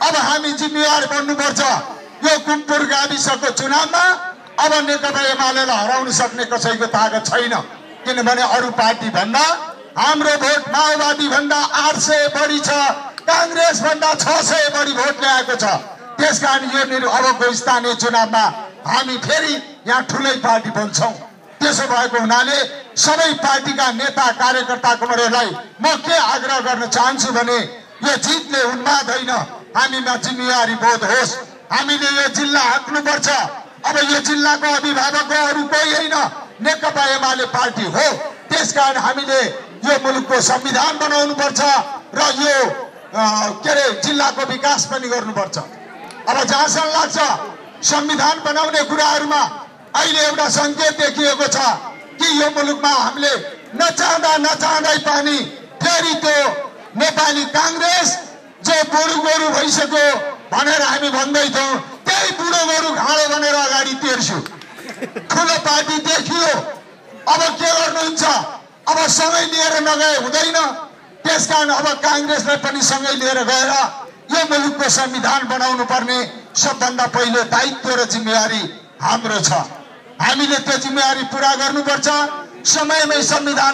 अब हामी जिम्मेवार बन्नुपर्छ। यो कुमपुर गाविसको चुनावमा अब नेकपा एमालेलाई हराउन सक्ने कसैको ताकत छैन, किनभने अरू पार्टी भन्दा हाम्रो भोट माओवादी भन्दा 800 बढी छ, कांग्रेस भन्दा 600 बढी भोट ल्याएको छ। त्यसकारण यो अबको स्थानीय चुनावमा हामी फेरि यहाँ ठुलै पार्टी बन्छौं। त्यसो भएको हुनाले सबै पार्टीका नेता कार्यकर्ताहरूलाई म के आग्रह गर्न चाहन्छु भने यो जितले उन्माद होइन, हामीमा जिम्मेवारी बोध होस्। हामीले यो जिल्ला हाँक्नुपर्छ। अब यो जिल्लाको अभिभावक अरू कोही होइन, नेकपा एमाले पार्टी हो। त्यसकारण हामीले यो मुलुकको संविधान बनाउनुपर्छ र यो जिल्लाको विकास पनि गर्नुपर्छ। अब जहाँसम्म लाग्छ संविधान बनाउने कुराहरूमा अहिले एउटा संकेत देखिएको छ कि यो मुलुकमा हामीले नचाहँदै पनि फेरि त्यो नेपाली कांग्रेस जो बुढो गोरु भइसक्यो भनेर हामी भन्दैथ्यौं, त्यही बुढो गोरु घाँडो भनेर अगाडि तेर्स्यो। ठुलो पार्टी देखियो। अब के गर्नुहुन्छ? अब सँगै लिएर नगए हुँदैन। त्यसकारण अब कांग्रेसलाई पनि सँगै लिएर गएर यो मुलुकको संविधान बनाउनु पर्ने सबभन्दा पहिलो दायित्व र जिम्मेवारी हाम्रो छ। हामीले त्यो जिम्मेवारी पूरा गर्नुपर्छ। समयमै संविधान